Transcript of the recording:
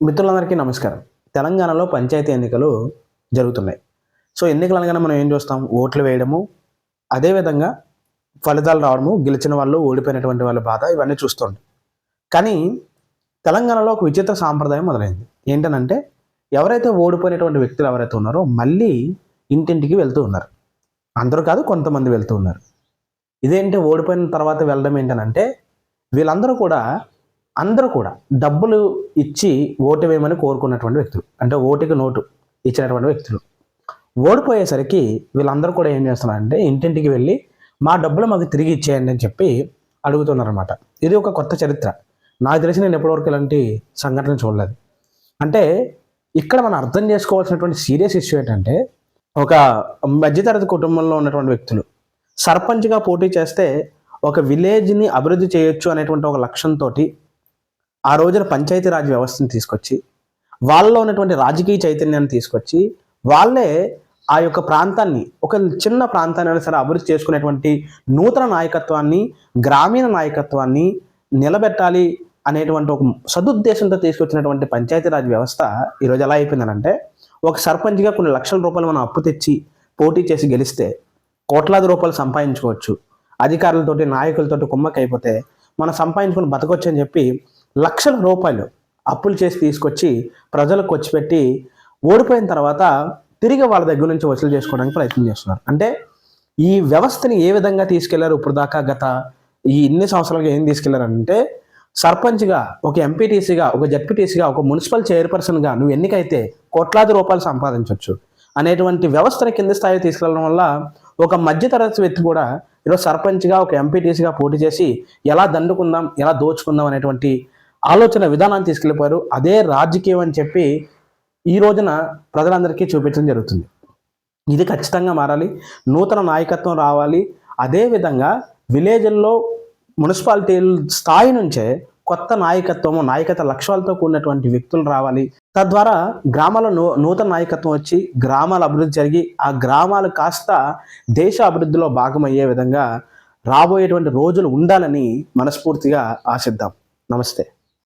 మిత్రులందరికీ నమస్కారం. తెలంగాణలో పంచాయతీ ఎన్నికలు జరుగుతున్నాయి. సో, ఎన్నికలు అనగానే మనం ఏం చూస్తాం? ఓట్లు వేయడము, అదేవిధంగా ఫలితాలు రావడము, గెలిచిన వాళ్ళు, ఓడిపోయినటువంటి వాళ్ళ బాధ ఇవన్నీ చూస్తుంటాం. కానీ తెలంగాణలో ఒక విచిత్ర సాంప్రదాయం మొదలైంది. ఏంటనంటే ఎవరైతే ఓడిపోయినటువంటి వ్యక్తులు ఎవరైతే ఉన్నారో మళ్ళీ ఇంటింటికి వెళ్తూ ఉన్నారు. అందరూ కాదు, కొంతమంది వెళ్తూ ఉన్నారు. ఇదేంటి ఓడిపోయిన తర్వాత వెళ్ళడం ఏంటనంటే అందరూ కూడా డబ్బులు ఇచ్చి ఓటు వేయమని కోరుకున్నటువంటి వ్యక్తులు, అంటే ఓటుకి నోటు ఇచ్చినటువంటి వ్యక్తులు. ఓడిపోయేసరికి వీళ్ళందరూ కూడా ఏం చేస్తున్నారంటే ఇంటింటికి వెళ్ళి మా డబ్బులు మాకు తిరిగి ఇచ్చేయండి అని చెప్పి అడుగుతున్నారనమాట. ఇది ఒక కొత్త చరిత్ర. నాకు తెలిసి నేను ఎప్పటివరకు ఇలాంటి సంఘటన చూడలేదు. అంటే ఇక్కడ మనం అర్థం చేసుకోవాల్సినటువంటి సీరియస్ ఇష్యూ ఏంటంటే, ఒక మధ్యతరగతి కుటుంబంలో ఉన్నటువంటి వ్యక్తులు సర్పంచ్గా పోటీ చేస్తే ఒక విలేజ్ని అభివృద్ధి చేయొచ్చు అనేటువంటి ఒక లక్ష్యంతో ఆ రోజున పంచాయతీరాజ్ వ్యవస్థను తీసుకొచ్చి, వాళ్ళలో ఉన్నటువంటి రాజకీయ చైతన్యాన్ని తీసుకొచ్చి, వాళ్ళే ఆ యొక్క ప్రాంతాన్ని, ఒక చిన్న ప్రాంతాన్ని అయినా సరే అభివృద్ధి చేసుకునేటువంటి నూతన నాయకత్వాన్ని, గ్రామీణ నాయకత్వాన్ని నిలబెట్టాలి అనేటువంటి ఒక సదుద్దేశంతో తీసుకొచ్చినటువంటి పంచాయతీరాజ్ వ్యవస్థ ఈరోజు ఎలా అయిపోయిందనంటే, ఒక సర్పంచ్గా కొన్ని లక్షల రూపాయలు మనం అప్పు తెచ్చి పోటీ చేసి గెలిస్తే కోట్లాది రూపాయలు సంపాదించుకోవచ్చు, అధికారులతోటి నాయకులతోటి కుమ్మక్కైపోతే మనం సంపాదించుకుని బతకొచ్చు అని చెప్పి లక్షల రూపాయలు అప్పులు చేసి తీసుకొచ్చి ప్రజలకు వచ్చిపెట్టి ఓడిపోయిన తర్వాత తిరిగి వాళ్ళ దగ్గర నుంచి వసూలు చేసుకోవడానికి ప్రయత్నం చేస్తున్నారు. అంటే ఈ వ్యవస్థని ఏ విధంగా తీసుకెళ్లారు ఇప్పుడు దాకా? గత ఈ ఇన్ని సంవత్సరాలుగా ఏం తీసుకెళ్లారంటే, సర్పంచ్గా, ఒక ఎంపీటీసీగా, ఒక జడ్పీటీసీగా, ఒక మున్సిపల్ చైర్పర్సన్గా నువ్వు ఎన్నికైతే కోట్లాది రూపాయలు సంపాదించవచ్చు అనేటువంటి వ్యవస్థని కింది స్థాయికి తీసుకెళ్లడం వల్ల ఒక మధ్యతరగతి వ్యక్తి కూడా ఈరోజు సర్పంచ్గా, ఒక ఎంపీటీసీగా పోటీ చేసి ఎలా దండుకుందాం, ఎలా దోచుకుందాం అనేటువంటి ఆలోచన విధానాన్ని తీసుకెళ్ళిపోయారు. అదే రాజకీయం అని చెప్పి ఈ రోజున ప్రజలందరికీ చూపించడం జరుగుతుంది. ఇది ఖచ్చితంగా మారాలి. నూతన నాయకత్వం రావాలి. అదేవిధంగా విలేజ్ల్లో మున్సిపాలిటీ స్థాయి నుంచే కొత్త నాయకత్వము, నాయకత్వ లక్ష్యాలతో కూడినటువంటి వ్యక్తులు రావాలి. తద్వారా గ్రామాల్లో నూతన నాయకత్వం వచ్చి గ్రామాల అభివృద్ధి జరిగి ఆ గ్రామాలు కాస్త దేశ అభివృద్ధిలో భాగమయ్యే విధంగా రాబోయేటువంటి రోజులు ఉండాలని మనస్ఫూర్తిగా ఆశిద్దాం. నమస్తే.